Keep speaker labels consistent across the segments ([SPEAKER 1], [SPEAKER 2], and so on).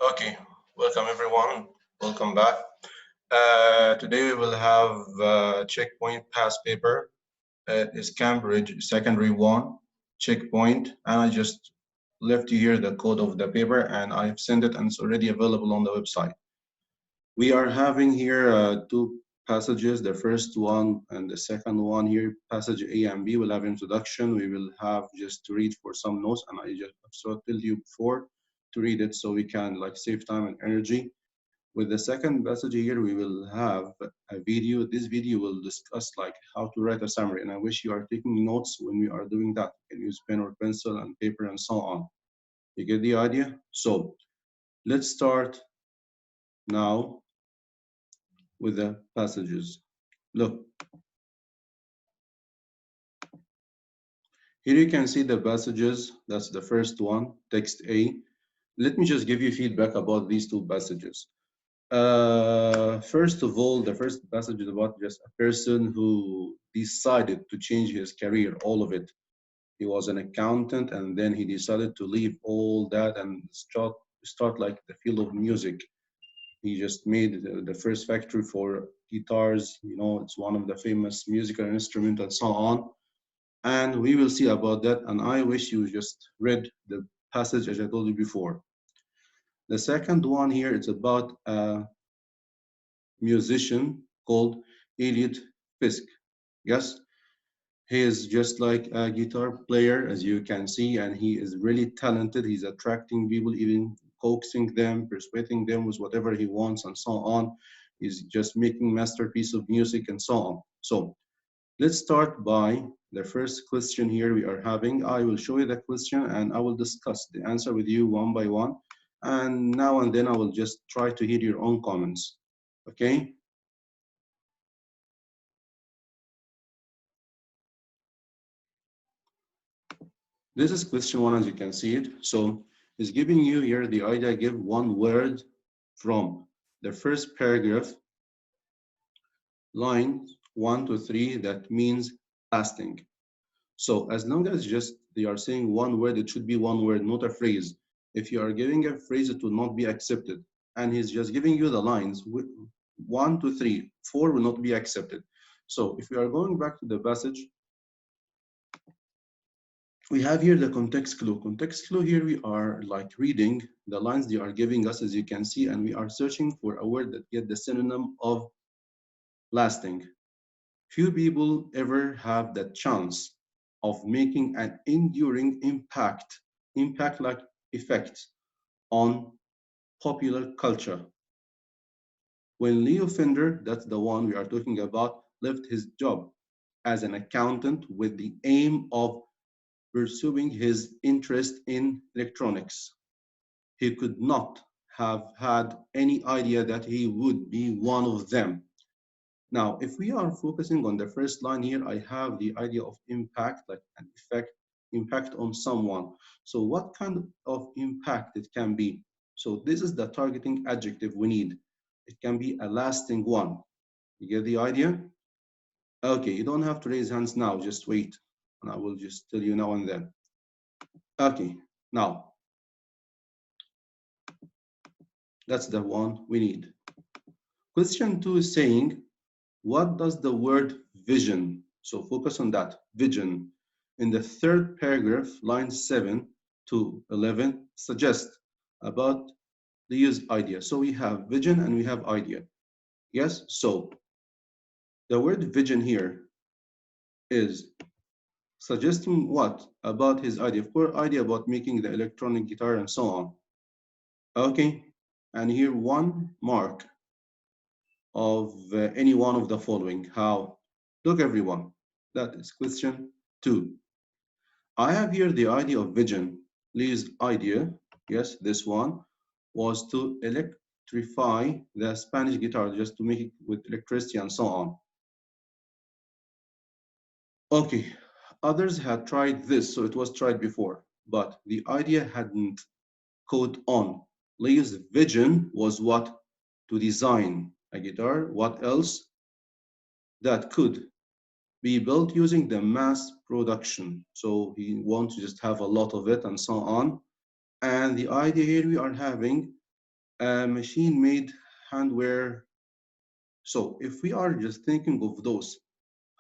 [SPEAKER 1] Okay, welcome everyone. Welcome back. Today we will have checkpoint pass paper. It is Cambridge Secondary 1 checkpoint, and I just left you here the code of the paper, and I've sent it, and it's already available on the website. We are having here two passages. The first one and the second one here, passage A and B, will have introduction. We will have just to read for some notes, and I just told you before to read it so we can like save time and energy. With the second passage here, we will have a video. This video will discuss like how to write a summary, and I wish you are taking notes when we are doing that. You can use pen or pencil and paper and so on. You get the idea? So let's start now with the passages. Look, here you can see the passages. That's the first one, text A. Let me just give you feedback about these two passages. First of all, the first passage is about just a person who decided to change his career, all of it. He was an accountant, and then he decided to leave all that and start like the field of music. He just made the first factory for guitars. You know, it's one of the famous musical instruments and so on. And we will see about that. And I wish you just read the passage as I told you before. The second one here is about a musician called Elliot Fisk. Yes, he is just like a guitar player, as you can see, and he is really talented. He's attracting people, even coaxing them, persuading them with whatever he wants, and so on. He's just making masterpiece of music and so on. So let's start by the first question here we are having. I will show you the question and I will discuss the answer with you one by one. And now and then I will just try to hear your own comments. Okay? This is question one as you can see it. So it's giving you here the idea, give one word from the first paragraph, line 1 to 3, that means lasting. So as long as just they are saying one word, it should be one word, not a phrase. If you are giving a phrase, it will not be accepted. And he's just giving you the lines, 1 to 3, 4 will not be accepted. So if we are going back to the passage, we have here the context clue. Context clue here, we are like reading the lines they are giving us, as you can see, and we are searching for a word that get the synonym of lasting. Few people ever have the chance of making an enduring impact like effect on popular culture. When Leo Fender, that's the one we are talking about, left his job as an accountant with the aim of pursuing his interest in electronics, he could not have had any idea that he would be one of them. Now, if we are focusing on the first line here, I have the idea of impact, like an effect, impact on someone. So what kind of impact it can be? So this is the targeting adjective we need. It can be a lasting one. You get the idea? Okay, you don't have to raise hands now, just wait. And I will just tell you now and then. Okay, now, that's the one we need. Question 2 is saying, what does the word vision, so focus on that, vision, in the third paragraph, lines 7 to 11, suggest about the use idea? So we have vision and we have idea. Yes, so the word vision here is suggesting what about his idea? Of course, idea about making the electronic guitar and so on. Okay, and here one mark of any one of the following. How? Look, everyone, that is question 2. I have here the idea of vision. Lee's idea, yes, this one, was to electrify the Spanish guitar, just to make it with electricity and so on. Okay, others had tried this, so it was tried before, but the idea hadn't caught on. Lee's vision was what? To design a guitar. What else? That could be built using the mass production. So he wants to just have a lot of it and so on. And the idea here we are having a machine-made handwear. So if we are just thinking of those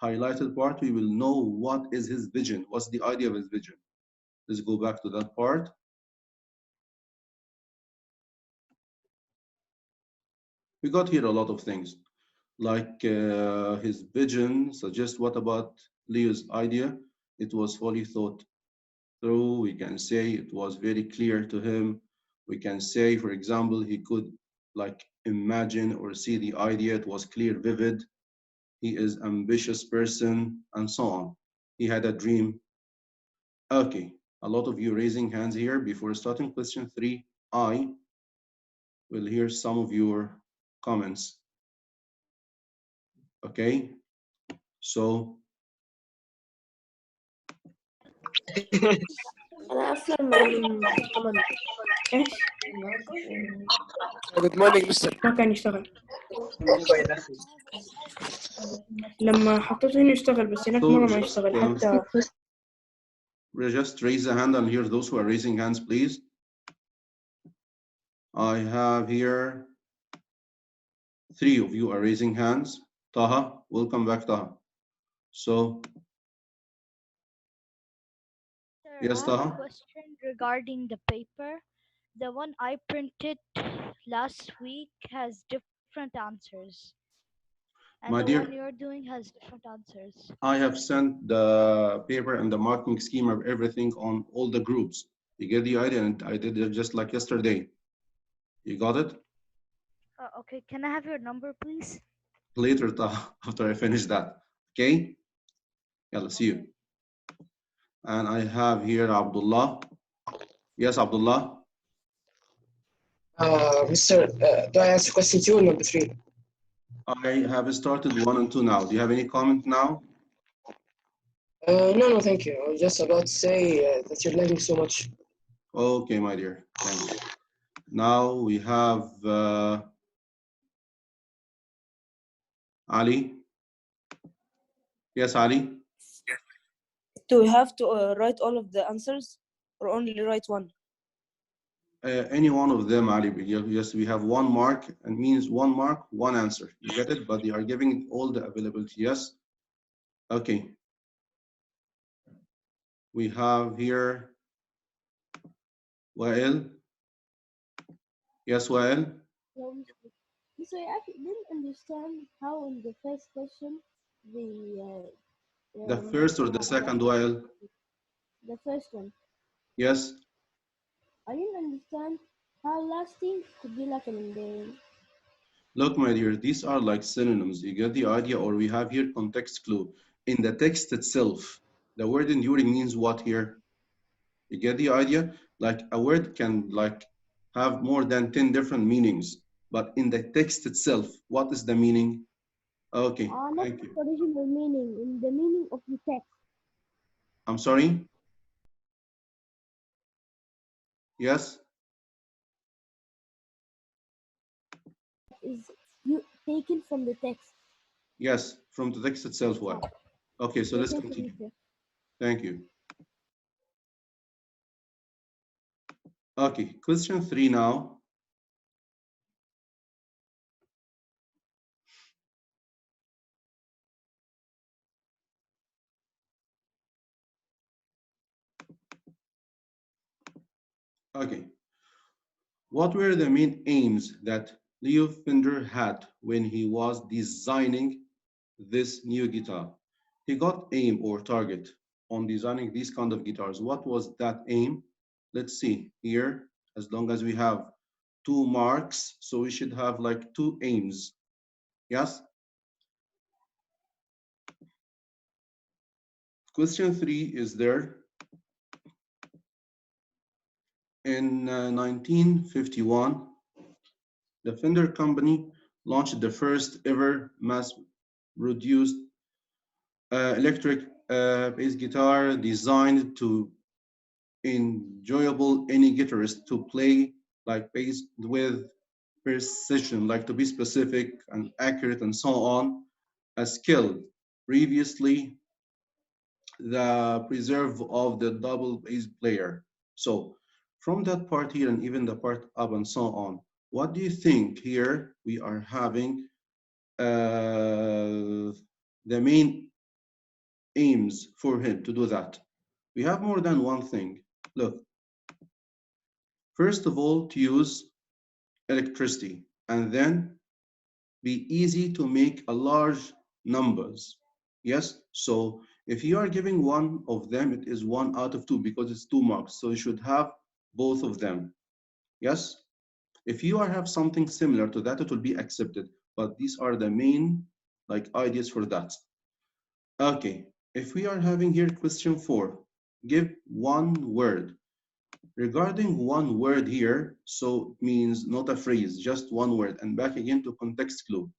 [SPEAKER 1] highlighted part, we will know what is his vision, what's the idea of his vision. Let's go back to that part. We got here a lot of things, like his vision suggests what about Leo's idea? It was fully thought through. We can say it was very clear to him. We can say, for example, he could like imagine or see the idea. It was clear, vivid. He is ambitious person, and so on. He had a dream. Okay, a lot of you raising hands here. Before starting question 3, I will hear some of your comments. Okay, so
[SPEAKER 2] أنا أصلا ما
[SPEAKER 3] إيش؟
[SPEAKER 4] Good morning, Mr.
[SPEAKER 3] ما كان يشتغل لما حطيته هنا يشتغل بس هناك مرة ما يشتغل حتى
[SPEAKER 1] just raise a hand and hear those who are raising hands, please. I have here 3 of you are raising hands. Taha, welcome back, Taha. So,
[SPEAKER 5] Sir,
[SPEAKER 1] yes,
[SPEAKER 5] I have
[SPEAKER 1] Taha.
[SPEAKER 5] a question regarding the paper. The one I printed last week has different answers. And
[SPEAKER 1] My
[SPEAKER 5] the
[SPEAKER 1] dear,
[SPEAKER 5] one you're doing has different answers.
[SPEAKER 1] I have sent the paper and the marking scheme of everything on all the groups. You get the idea, and I did it just like yesterday. You got it?
[SPEAKER 5] Okay, can I have your number, please?
[SPEAKER 1] Later, Taha, after I finish that. Okay? Yeah, see you. And I have here Abdullah. Yes, Abdullah.
[SPEAKER 4] Mr. Do I answer question 2 or number 3?
[SPEAKER 1] I have started 1 and 2 now. Do you have any comment now?
[SPEAKER 4] No, thank you. I was just about to say that you're learning so much.
[SPEAKER 1] Okay, my dear. Thank you. Now we have Ali. Yes, Ali.
[SPEAKER 2] Do we have to write all of the answers or only write one?
[SPEAKER 1] Any one of them, Ali. Yes, we have 1 mark and means 1 mark, 1 answer. You get it? But they are giving all the availability. Yes. Okay. We have here Wael. Yes, Wael.
[SPEAKER 6] So I didn't understand how in the first question
[SPEAKER 1] The first or the second, Wael?
[SPEAKER 6] the first one.
[SPEAKER 1] Yes.
[SPEAKER 6] I didn't understand how lasting could be like in the.
[SPEAKER 1] Look, my dear, these are like synonyms. You get the idea, or we have here context clue. In the text itself, the word enduring means what here? You get the idea? Like a word can like have more than 10 different meanings, but in the text itself, what is the meaning? Okay,
[SPEAKER 6] Not
[SPEAKER 1] thank you.
[SPEAKER 6] the original meaning, in the meaning of the text.
[SPEAKER 1] I'm sorry? Yes?
[SPEAKER 6] Is you taken from the text.
[SPEAKER 1] Yes, from the text itself, what? Okay, so let's
[SPEAKER 6] Thank you,
[SPEAKER 1] continue.
[SPEAKER 6] Mr.
[SPEAKER 1] Thank you. Okay, question 3 now. Okay. What were the main aims that Leo Fender had when he was designing this new guitar? He got aim or target on designing these kind of guitars. What was that aim? Let's see here, as long as we have 2 marks, so we should have like 2 aims. Yes? Question 3 is there. In 1951, the Fender company launched the first ever mass-produced electric bass guitar designed to enjoyable any guitarist to play like bass with precision, like to be specific and accurate and so on, a skill previously the preserve of the double bass player. So from that part here and even the part up and so on, What do you think here we are having the main aims for him to do that? We have more than one thing. Look, first of all, to use electricity, and then be easy to make a large numbers. Yes, so if you are giving one of them, it is 1 out of 2 because it's 2 marks. So you should have both of them. Yes, if you have something similar to that, it will be accepted. But these are the main ideas for that. Okay, if we are having here question 4, give one word. Regarding one word here, so it means not a phrase, just one word, and back again to context clue.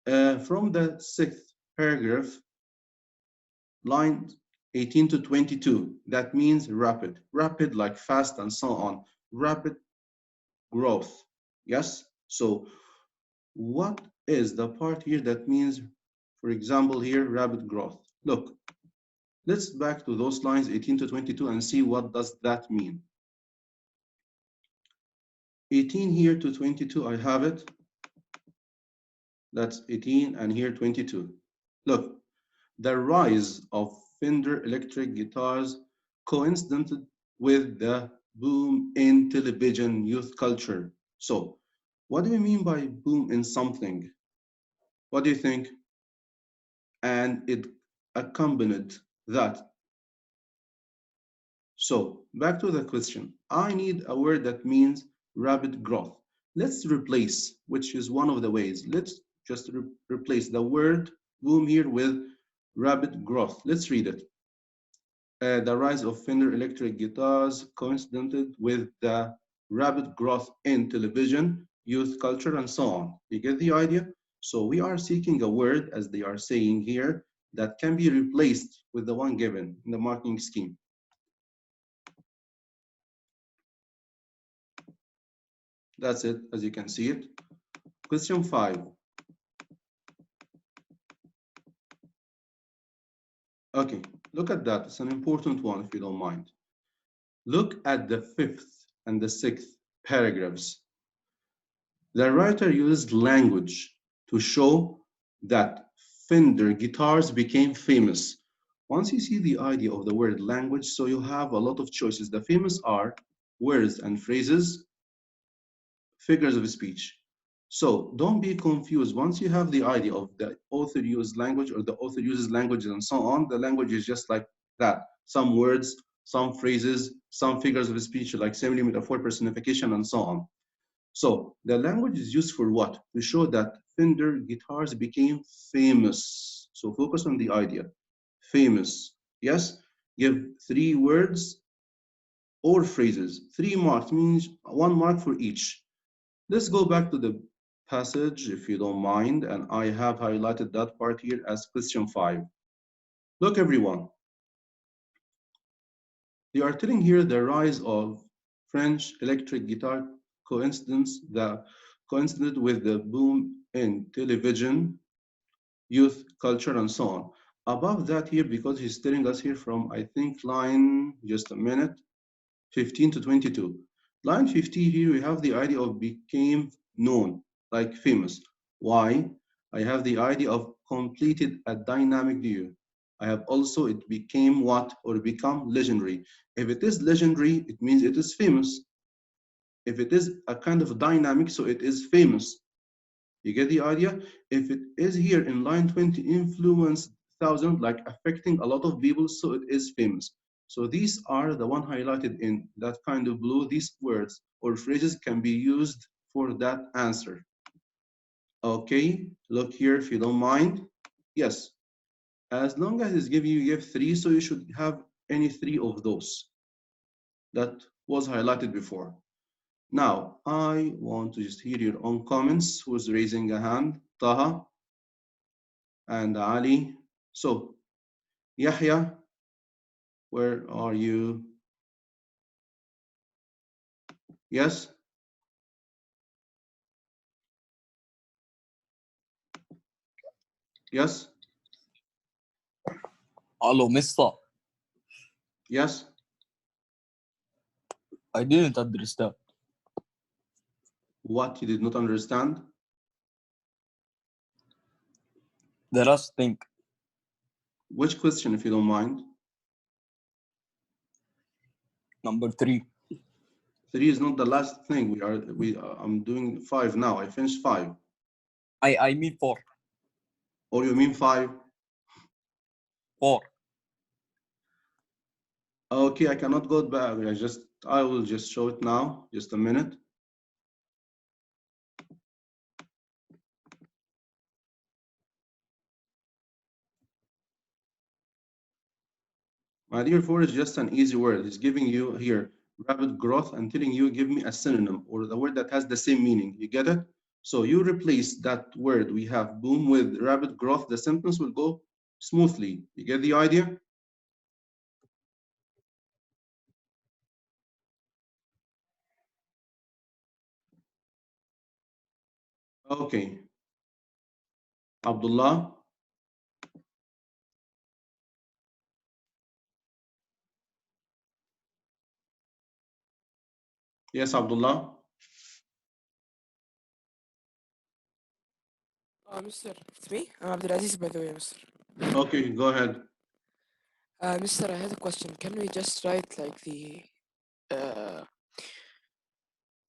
[SPEAKER 1] From the 6th paragraph, line 18 to 22, that means rapid. Rapid like fast and so on. Rapid growth. Yes? So what is the part here that means, for example, here, rapid growth? Look, let's back to those lines 18 to 22 and see what does that mean. 18 here to 22, I have it. That's 18 and here 22. Look, the rise of Fender electric guitars coincided with the boom in television youth culture. So, what do we mean by boom in something? What do you think? And it accompanied that. So, back to the question. I need a word that means rapid growth. Let's replace, which is one of the ways. Let's just replace the word boom here with rapid growth. Let's read it. The rise of Fender electric guitars coincided with the rapid growth in television, youth culture, and so on. You get the idea? So we are seeking a word, as they are saying here, that can be replaced with the one given in the marking scheme. That's it, as you can see it. Question 5. Okay, look at that. It's an important one, if you don't mind. Look at the 5th and the 6th paragraphs. The writer used language to show that Fender guitars became famous. Once you see the idea of the word language, so you have a lot of choices. The famous are words and phrases, figures of speech. So don't be confused. Once you have the idea of the author used language or the author uses language and so on, the language is just like that. Some words, some phrases, some figures of speech like simile, metaphor, personification, and so on. So the language is used for what? To show that Fender guitars became famous. So focus on the idea. Famous. Yes? Give 3 words or phrases. 3 marks means 1 mark for each. Let's go back to the passage if you don't mind, and I have highlighted that part here as question 5. Look everyone. They are telling here the rise of French electric guitar coincided with the boom in television, youth culture, and so on. Above that here, because he's telling us here from, I think, line, just a minute, 15 to 22. Line 50 here, we have the idea of became known, like famous. Why? I have the idea of completed a dynamic view. I have also, it became what? Or become legendary. If it is legendary, it means it is famous. If it is a kind of dynamic, so it is famous. You get the idea? If it is here in line 20, influenced thousand, like affecting a lot of people, so it is famous. So these are the one highlighted in that kind of blue. These words or phrases can be used for that answer. Okay, look here if you don't mind. Yes, as long as it's giving you give 3, so you should have any 3 of those that was highlighted before. Now, I want to just hear your own comments. Who's raising a hand? Taha and Ali. So, Yahya, where are you? Yes? Yes?
[SPEAKER 7] Hello, mister.
[SPEAKER 1] Yes?
[SPEAKER 7] I didn't understand.
[SPEAKER 1] What you did not understand?
[SPEAKER 7] The last thing.
[SPEAKER 1] Which question, if you don't mind?
[SPEAKER 7] Number 3.
[SPEAKER 1] 3 is not the last thing. I'm doing 5 now. I finished 5.
[SPEAKER 7] I mean 4.
[SPEAKER 1] Or you mean 5?
[SPEAKER 7] 4.
[SPEAKER 1] Okay, I cannot go back. I will just show it now. Just a minute. My dear, 4 is just an easy word. It's giving you here rapid growth and telling you give me a synonym or the word that has the same meaning. You get it? So you replace that word we have boom with rapid growth. The sentence will go smoothly. You get the idea? Okay. Abdullah. Yes, Abdullah.
[SPEAKER 4] Mister, it's me. I'm Abdulaziz, by the way, Mister.
[SPEAKER 1] Okay, go ahead.
[SPEAKER 4] Mister, I had a question. Can we just write like the I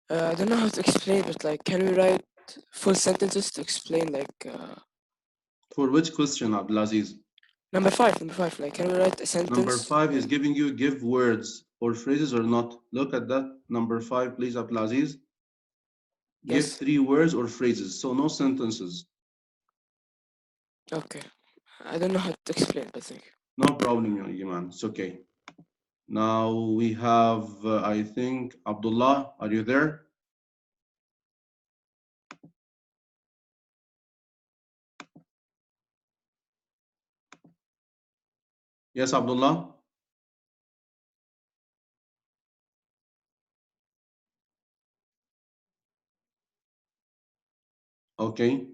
[SPEAKER 4] don't know how to explain, but like, can we write full sentences to explain like
[SPEAKER 1] For which question, Abdulaziz?
[SPEAKER 4] number five? Like, can we write a sentence?
[SPEAKER 1] Number 5 is giving you give words or phrases or not. Look at that. Number 5, please, Abdulaziz. Give
[SPEAKER 4] Yes.
[SPEAKER 1] 3 words or phrases, so no sentences.
[SPEAKER 4] Okay. I don't know how to explain, but thank you.
[SPEAKER 1] No problem, Yaman. It's okay. Now we have, I think, Abdullah. Are you there? Yes, Abdullah. Okay.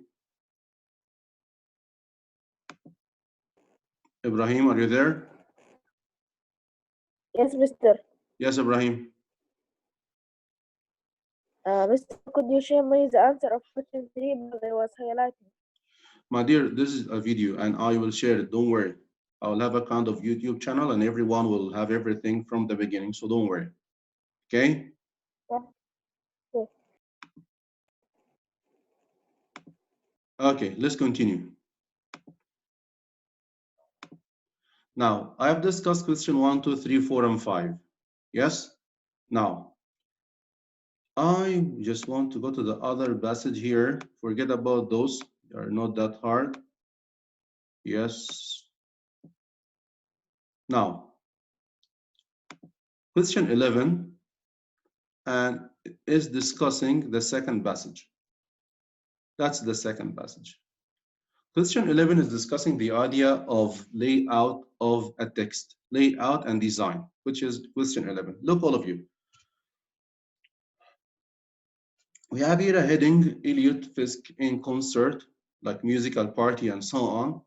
[SPEAKER 1] Ibrahim, are you there?
[SPEAKER 6] Yes, Mister.
[SPEAKER 1] Yes, Ibrahim.
[SPEAKER 6] Mister, could you share me the answer of question 3 because I was highlighting?
[SPEAKER 1] My dear, this is a video and I will share it. Don't worry. I will have a kind of YouTube channel and everyone will have everything from the beginning. So don't worry. Okay?
[SPEAKER 6] Yeah. Okay.
[SPEAKER 1] Okay, let's continue. Now, I have discussed question 1, 2, 3, 4, and 5. Yes? Now, I just want to go to the other passage here. Forget about those. They are not that hard. Yes. Now, question 11 and is discussing the second passage. That's the second passage. Question 11 is discussing the idea of layout of a text, layout and design, which is question 11. Look, all of you. We have here a heading, Elliot Fisk in concert, like musical party and so on.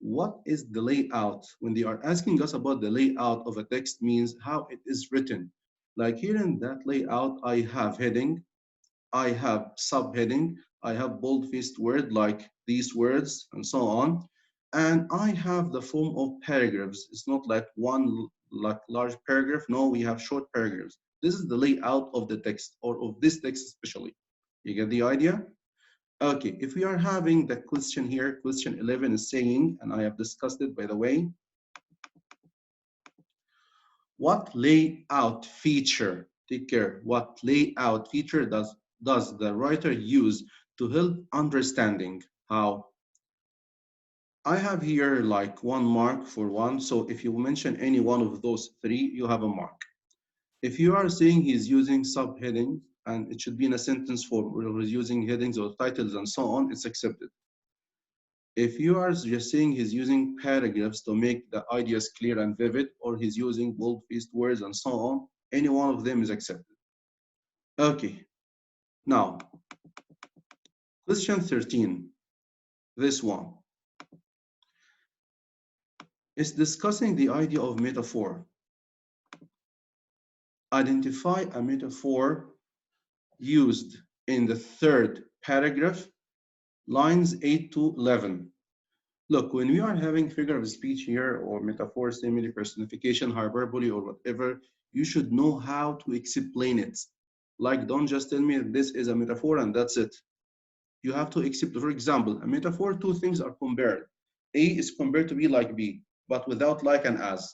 [SPEAKER 1] What is the layout? When they are asking us about the layout of a text means how it is written. Like here in that layout, I have heading, I have subheading, I have bold-faced word like these words and so on. And I have the form of paragraphs. It's not like one like large paragraph. No, we have short paragraphs. This is the layout of the text or of this text especially. You get the idea? Okay, if we are having the question here, question 11 is saying, and I have discussed it by the way, what layout feature, take care, what layout feature does the writer use to help understanding? How? I have here like 1 mark for 1, so if you mention any one of those 3, you have a mark. If you are saying he's using subheadings, and it should be in a sentence form, or he's using headings or titles and so on, it's accepted. If you are just saying he's using paragraphs to make the ideas clear and vivid, or he's using bold-faced words and so on, any one of them is accepted. Okay, now, question 13, this one, is discussing the idea of metaphor. Identify a metaphor used in the third paragraph, lines 8 to 11. Look, when we are having figure of speech here or metaphor, simile, personification, hyperbole, or whatever, you should know how to explain it. Like, don't just tell me this is a metaphor and that's it. You have to accept, for example, a metaphor, two things are compared. A is compared to be like B, but without like and as.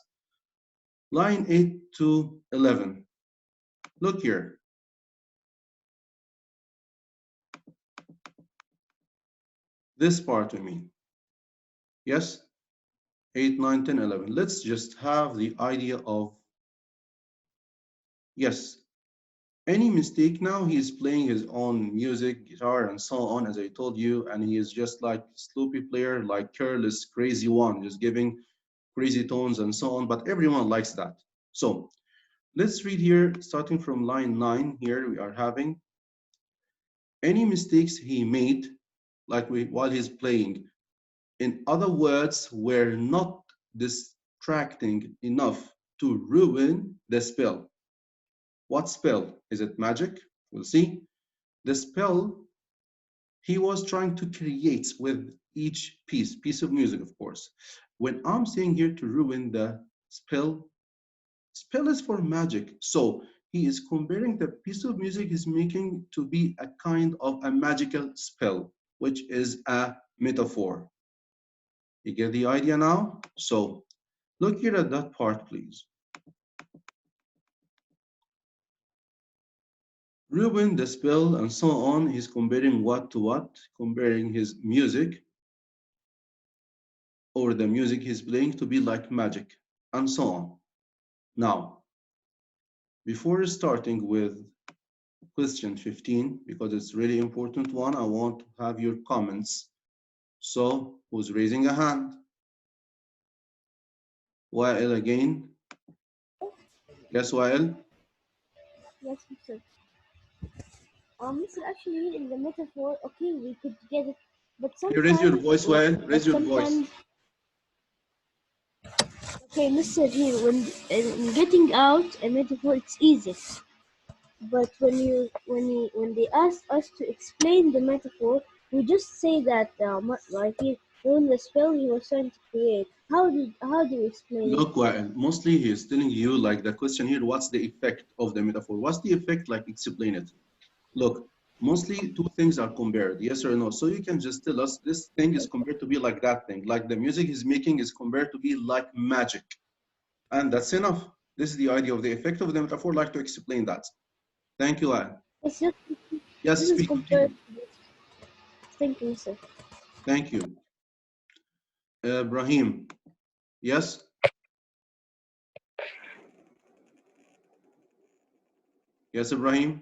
[SPEAKER 1] Line 8 to 11. Look here. This part we mean. Yes? 8, 9, 10, 11. Let's just have the idea of, yes, any mistake now, he is playing his own music, guitar, and so on, as I told you, and he is just like sloppy player, like careless, crazy one, just giving crazy tones and so on, but everyone likes that. So let's read here, starting from line 9, here we are having, any mistakes he made, like while he's playing, in other words, were not distracting enough to ruin the spell. What spell? Is it magic? We'll see. The spell he was trying to create with each piece of music, of course. When I'm saying here to ruin the spell, spell is for magic. So he is comparing the piece of music he's making to be a kind of a magical spell, which is a metaphor. You get the idea now? So look here at that part, please. Ruin the spell and so on. He's comparing what to what? Comparing his music or the music he's playing to be like magic and so on. Now, before starting with question 15, because it's really important one, I want to have your comments. So who's raising a hand? Wael again. Yes, Wael?
[SPEAKER 6] Yes, Mr. Mr. Actually, in the metaphor, okay, we could get it, but
[SPEAKER 1] Can you raise your
[SPEAKER 6] sometimes,
[SPEAKER 1] voice, Wael? Raise your voice.
[SPEAKER 6] sometimes, okay, Mr. Here, when in getting out a metaphor, it's easy. But when they ask us to explain the metaphor, we just say that like he ruined the spell he was trying to create. How do you explain it?
[SPEAKER 1] Look, Wael, mostly he's telling you like the question here, what's the effect of the metaphor? What's the effect? Like explain it. Look, mostly two things are compared, yes or no. So you can just tell us this thing is compared to be like that thing. Like the music he's making is compared to be like magic. And that's enough. This is the idea of the effect of the metaphor. Like to explain that. Thank you, Wael.
[SPEAKER 6] It's just
[SPEAKER 1] Yes,
[SPEAKER 6] this is
[SPEAKER 1] speak,
[SPEAKER 6] compared.
[SPEAKER 1] continue.
[SPEAKER 6] Thank you, sir.
[SPEAKER 1] Thank you. Ibrahim, yes? Yes, Ibrahim?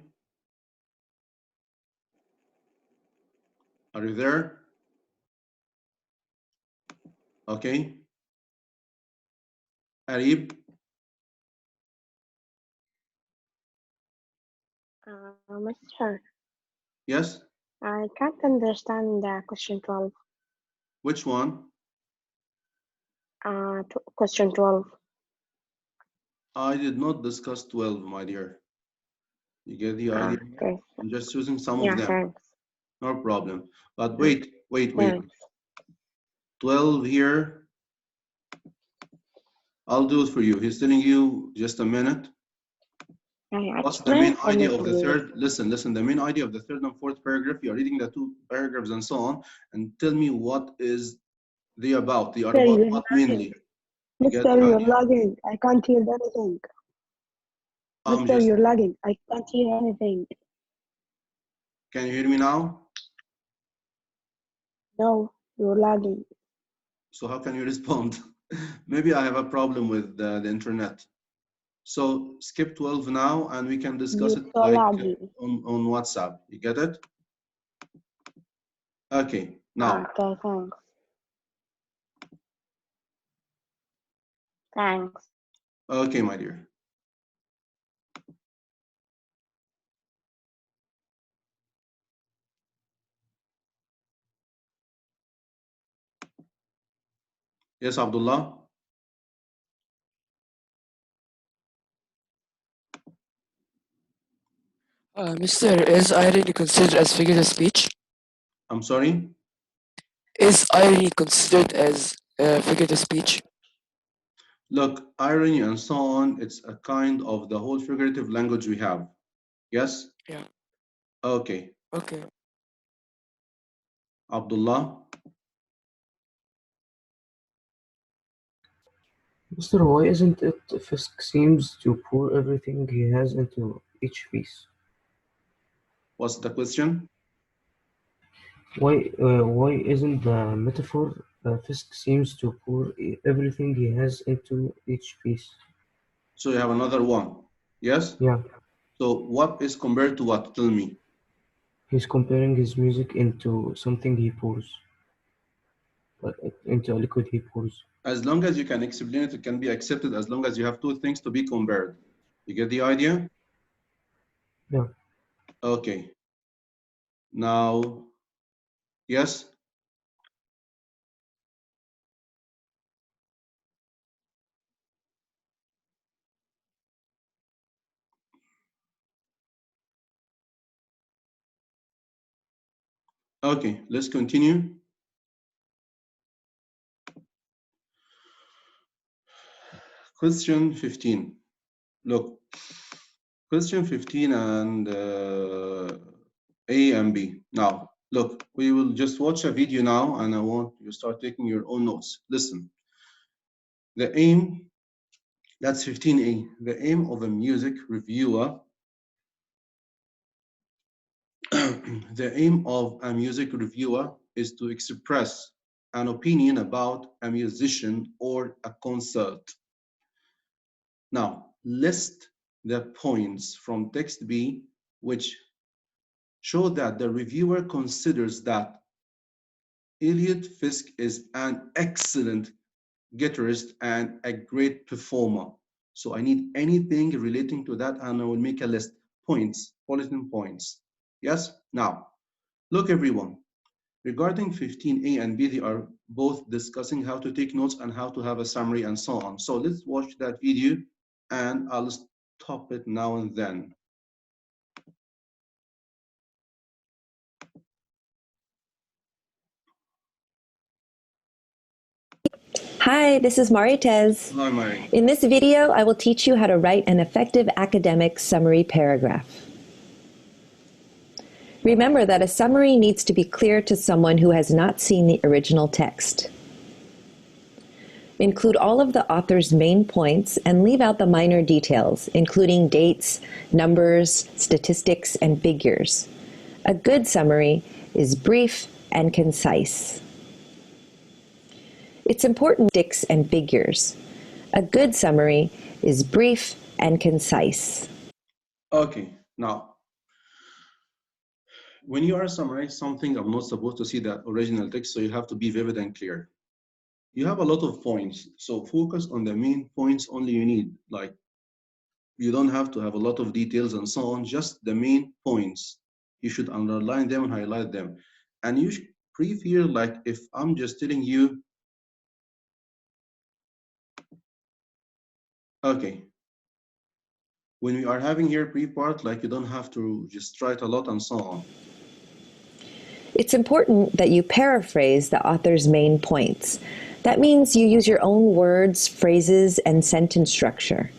[SPEAKER 1] Are you there? Okay. Arib,
[SPEAKER 8] Mr.
[SPEAKER 1] yes?
[SPEAKER 8] I can't understand question 12.
[SPEAKER 1] Which one?
[SPEAKER 8] Question 12.
[SPEAKER 1] I did not discuss 12, my dear. You get the idea?
[SPEAKER 8] Okay.
[SPEAKER 1] I'm just choosing some
[SPEAKER 8] Yeah,
[SPEAKER 1] of them.
[SPEAKER 8] thanks.
[SPEAKER 1] No problem. But
[SPEAKER 8] Yeah,
[SPEAKER 1] wait.
[SPEAKER 8] thanks.
[SPEAKER 1] 12 here. I'll do it for you. He's telling you just a minute. What's the
[SPEAKER 8] Explain
[SPEAKER 1] main
[SPEAKER 8] for me,
[SPEAKER 1] idea of the
[SPEAKER 8] please.
[SPEAKER 1] third? Listen. The main idea of the third and fourth paragraph, you are reading the two paragraphs and so on, and tell me what is they about. They are
[SPEAKER 9] Mister,
[SPEAKER 1] about
[SPEAKER 9] you're
[SPEAKER 1] what
[SPEAKER 9] lagging.
[SPEAKER 1] mainly? You get
[SPEAKER 9] Mister,
[SPEAKER 1] the
[SPEAKER 9] you're
[SPEAKER 1] idea?
[SPEAKER 9] lagging. I can't hear anything.
[SPEAKER 1] I'm
[SPEAKER 9] Mister,
[SPEAKER 1] just,
[SPEAKER 9] you're lagging. I can't hear anything.
[SPEAKER 1] can you hear me now?
[SPEAKER 9] No, you're lagging.
[SPEAKER 1] So how can you respond? Maybe I have a problem with the internet. So skip 12 now and we can discuss
[SPEAKER 9] You're
[SPEAKER 1] it
[SPEAKER 9] so
[SPEAKER 1] like
[SPEAKER 9] laggy.
[SPEAKER 1] on WhatsApp. You get it? Okay, now.
[SPEAKER 8] Okay, thanks. Thanks.
[SPEAKER 1] Okay, my dear. Yes, Abdullah?
[SPEAKER 4] Mister, is irony considered as figurative speech?
[SPEAKER 1] I'm sorry?
[SPEAKER 4] Is irony considered as figurative speech?
[SPEAKER 1] Look, irony and so on, it's a kind of the whole figurative language we have. Yes?
[SPEAKER 4] Yeah.
[SPEAKER 1] Okay.
[SPEAKER 4] Okay.
[SPEAKER 1] Abdullah?
[SPEAKER 10] Mister, why isn't it Fisk seems to pour everything he has into each piece?
[SPEAKER 1] What's the question?
[SPEAKER 10] Why isn't the metaphor Fisk seems to pour everything he has into each piece?
[SPEAKER 1] So you have another one. Yes?
[SPEAKER 10] Yeah,
[SPEAKER 1] So what is compared to what? Tell me.
[SPEAKER 10] he's comparing his music into something he pours, into a liquid he pours.
[SPEAKER 1] As long as you can explain it, it can be accepted as long as you have two things to be compared. You get the idea?
[SPEAKER 10] Yeah.
[SPEAKER 1] Okay. Now, yes? Okay, let's continue. Question 15. Look, question 15 and A and B. Now, look, we will just watch a video now and I want you to start taking your own notes. Listen, the aim, that's 15A, the aim of a music reviewer, the aim of a music reviewer is to express an opinion about a musician or a concert. Now, list the points from text B which show that the reviewer considers that Elliot Fisk is an excellent guitarist and a great performer. So I need anything relating to that and I will make a list. Points, bulletin points. Yes? Now, look everyone. Regarding 15A and B, they are both discussing how to take notes and how to have a summary and so on. So let's watch that video and I'll stop it now and then.
[SPEAKER 11] Hi, this is Maritez.
[SPEAKER 1] Hi, Mari.
[SPEAKER 11] In this video, I will teach you how to write an effective academic summary paragraph. Remember that a summary needs to be clear to someone who has not seen the original text. Include all of the author's main points and leave out the minor details, including dates, numbers, statistics, and figures. A good summary is brief and concise. It's important sticks and figures. A good summary is brief and concise.
[SPEAKER 1] Okay, now, when you are summarizing something, I'm not supposed to see the original text, so you have to be vivid and clear. You have a lot of points, so focus on the main points only you need. Like, you don't have to have a lot of details and so on, just the main points. You should underline them and highlight them. And you should prefer, like, if I'm just telling you, okay, when we are having here pre-part, like, you don't have to just write a lot and so on.
[SPEAKER 11] It's important that you paraphrase the author's main points. That means you use your own words, phrases, and sentence structure.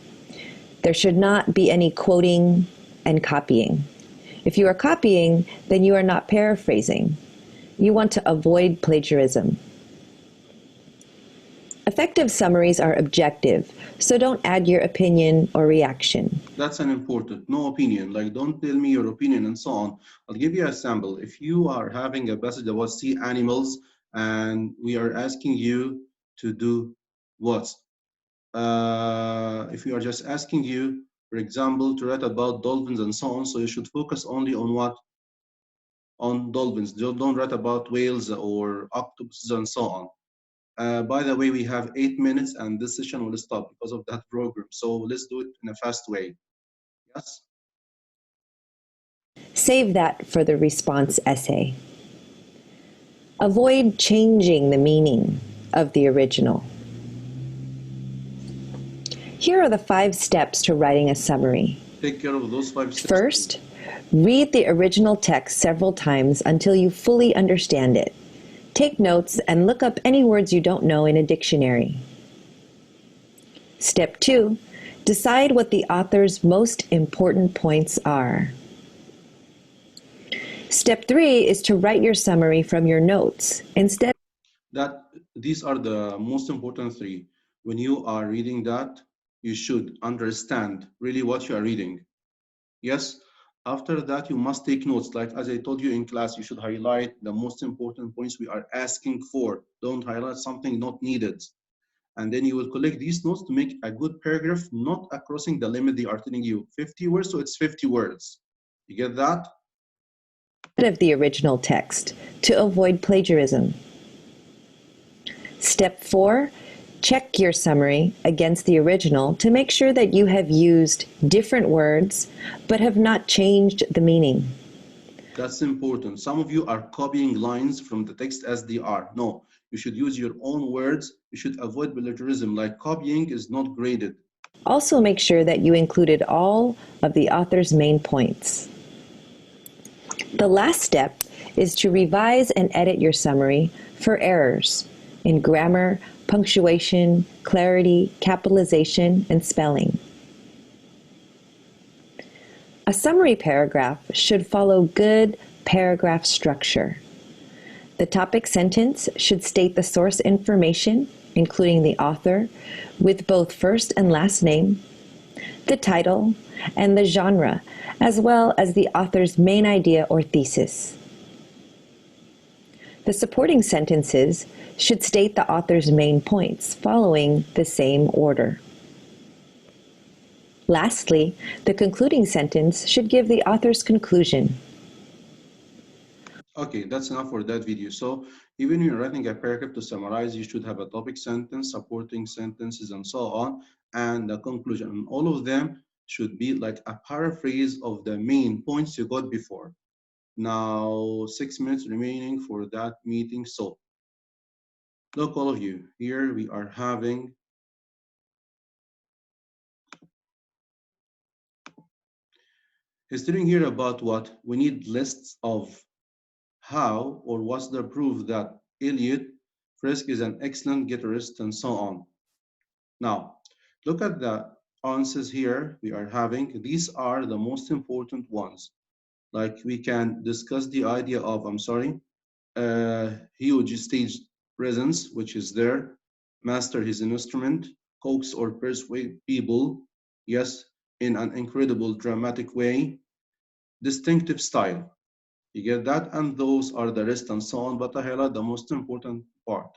[SPEAKER 11] There should not be any quoting and copying. If you are copying, then you are not paraphrasing. You want to avoid plagiarism. Effective summaries are objective, so don't add your opinion or reaction.
[SPEAKER 1] That's an important, no opinion, like don't tell me your opinion and so on. I'll give you a sample. If you are having a passage about sea animals and we are asking you to do what? If we are just asking you, for example, to write about dolphins and so on, so you should focus only on what? On dolphins. Don't write about whales or octopuses and so on. By the way, we have 8 minutes and this session will stop because of that program. So let's do it in a fast way. Yes?
[SPEAKER 11] Save that for the response essay. Avoid changing the meaning of the original. Here are the 5 steps to writing a summary.
[SPEAKER 1] Take care of those 5 steps.
[SPEAKER 11] First, Read the original text several times until you fully understand it. Take notes and look up any words you don't know in a dictionary. Step 2. Decide what the author's most important points are. Step 3 is to write your summary from your notes. Instead,
[SPEAKER 1] these are the most important 3. When you are reading that, you should understand really what you are reading. Yes. After that, you must take notes. Like as I told you in class, you should highlight the most important points we are asking for. Don't highlight something not needed. And then you will collect these notes to make a good paragraph, not crossing the limit they are telling you. 50 words, so it's 50 words. You get that?
[SPEAKER 11] of the original text to avoid plagiarism. Step 4. Check your summary against the original to make sure that you have used different words but have not changed the meaning.
[SPEAKER 1] That's important. Some of you are copying lines from the text as they are. No, you should use your own words. You should avoid plagiarism. Like copying is not graded.
[SPEAKER 11] Also make sure that you included all of the author's main points. The last step is to revise and edit your summary for errors in grammar, punctuation, clarity, capitalization, and spelling. A summary paragraph should follow good paragraph structure. The topic sentence should state the source information, including the author, with both first and last name, the title, and the genre, as well as the author's main idea or thesis. The supporting sentences should state the author's main points, following the same order. Lastly, the concluding sentence should give the author's conclusion.
[SPEAKER 1] Okay, that's enough for that video. So even when you're writing a paragraph to summarize, you should have a topic sentence, supporting sentences, and so on, and the conclusion. And all of them should be like a paraphrase of the main points you got before. Now, 6 minutes remaining for that meeting. So look, all of you, here we are having he's telling here about what we need lists of how or what's the proof that Elliot Frisk is an excellent guitarist and so on. Now, look at the answers here we are having. These are the most important ones. Like we can discuss the idea of, huge stage presence, which is there, master his instrument, coax or persuade people, yes, in an incredible dramatic way, distinctive style. You get that? And those are the rest and so on, but I highlight the most important part.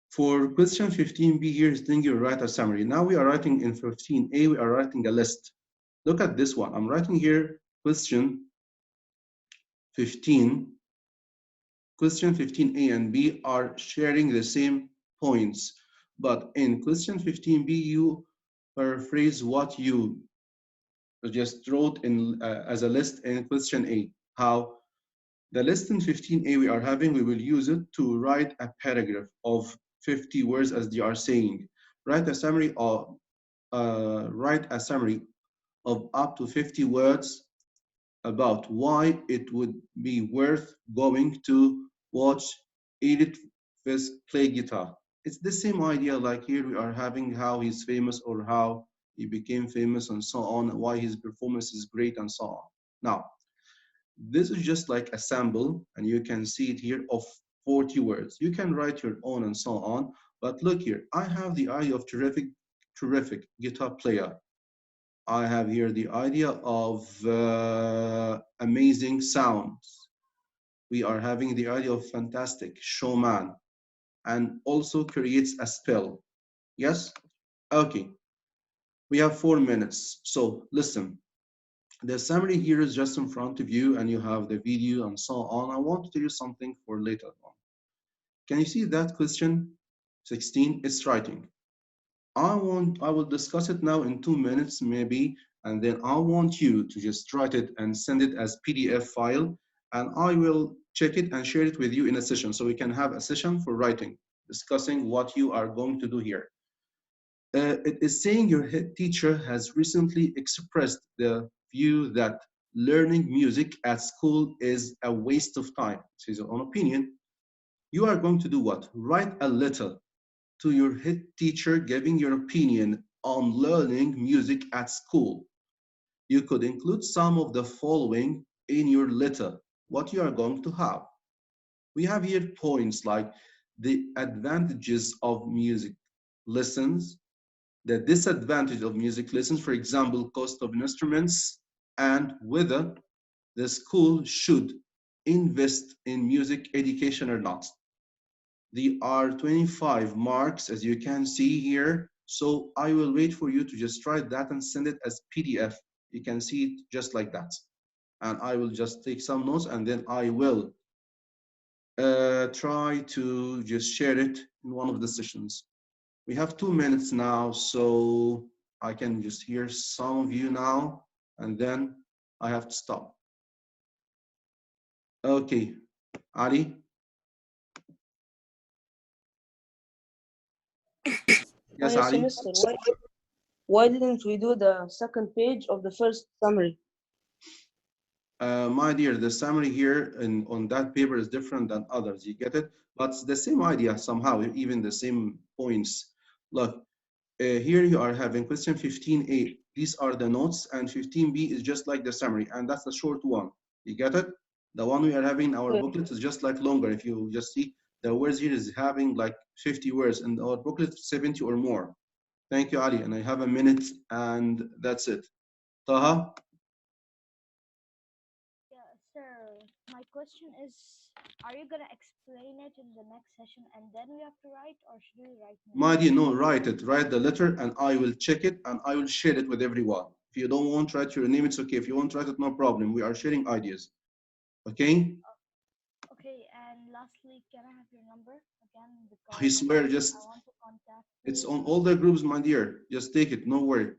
[SPEAKER 1] For question 15b here, is then you write a summary. Now we are writing in 15a, we are writing a list. Look at this one. I'm writing here question 15. Question 15a and b are sharing the same points. But in question 15b, you paraphrase what you just wrote in as a list in question a. How? The list in 15a we are having, we will use it to write a paragraph of 50 words as they are saying. Write a summary of up to 50 words about why it would be worth going to watch Edith Fisk play guitar. It's the same idea, like here we are having how he's famous or how he became famous and so on, why his performance is great and so on. Now, this is just like a sample, and you can see it here of 40 words. You can write your own and so on, but look here, I have the idea of terrific guitar player. I have here the idea of amazing sounds. We are having the idea of fantastic showman, and also creates a spell. Yes? Okay. We have 4 minutes. So listen. The summary here is just in front of you, and you have the video and so on. I want to tell you something for later on. Can you see that question 16? It's writing. I will discuss it now in 2 minutes maybe, and then I want you to just write it and send it as PDF file, and I will check it and share it with you in a session, so we can have a session for writing, discussing what you are going to do here. It is saying your head teacher has recently expressed the view that learning music at school is a waste of time, it's his own opinion, you are going to do what? Write a letter to your head teacher giving your opinion on learning music at school. You could include some of the following in your letter, what you are going to have. We have here points like the advantages of music lessons, the disadvantage of music lessons, for example, cost of instruments, and whether the school should invest in music education or not. There are 25 marks, as you can see here. So I will wait for you to just write that and send it as PDF. You can see it just like that. And I will just take some notes and then I will try to just share it in one of the sessions. We have 2 minutes now, so I can just hear some of you now, and then I have to stop. Okay, Ali? Yes,
[SPEAKER 2] Yes,
[SPEAKER 1] Ali?
[SPEAKER 2] Mr. Why didn't we do the second page of the first summary?
[SPEAKER 1] My dear, the summary here on that paper is different than others, you get it? But it's the same idea somehow, even the same points. Look, here you are having question 15A. These are the notes, and 15B is just like the summary, and that's the short one. You get it? The one we are having in our
[SPEAKER 2] Okay.
[SPEAKER 1] booklet is just like longer. If you just see, the words here is having like 50 words, and our booklet 70 or more. Thank you, Ali, and I have a minute, and that's it. Taha?
[SPEAKER 5] Yeah, sir. My question is, are you gonna explain it in the next session and then we have to write, or should we write now?
[SPEAKER 1] My dear, no, write it. Write the letter, and I will check it, and I will share it with everyone. If you don't want to write your name, it's okay. If you want to write it, no problem. We are sharing ideas. Okay?
[SPEAKER 5] Okay, and lastly, can I have your number again?
[SPEAKER 1] I
[SPEAKER 5] Because
[SPEAKER 1] swear, just
[SPEAKER 5] I want to contact
[SPEAKER 1] it's
[SPEAKER 5] you.
[SPEAKER 1] on all the groups, my dear. Just take it, no worry.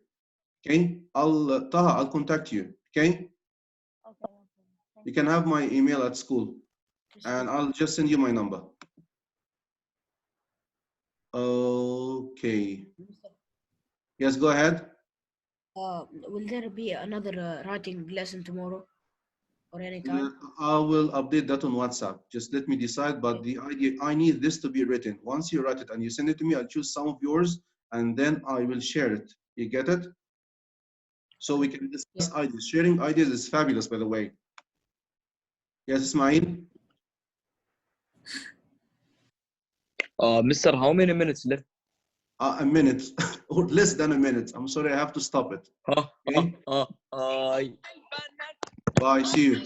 [SPEAKER 1] Okay? Taha, I'll contact you. Okay?
[SPEAKER 5] Okay, no problem. Thank
[SPEAKER 1] You can have my email at school, and I'll just send you my number. Okay. Yes, go ahead.
[SPEAKER 3] Will there be another writing lesson tomorrow or anytime?
[SPEAKER 1] I will update that on WhatsApp. Just let me decide. But the idea, I need this to be written. Once you write it and you send it to me, I'll choose some of yours and then I will share it. You get it? So we can discuss ideas. Sharing ideas is fabulous, by the way. Yes, Ismail?
[SPEAKER 7] Mister, how many minutes left?
[SPEAKER 1] A minute or less than a minute. I'm sorry, I have to stop it. Okay? Bye. See you.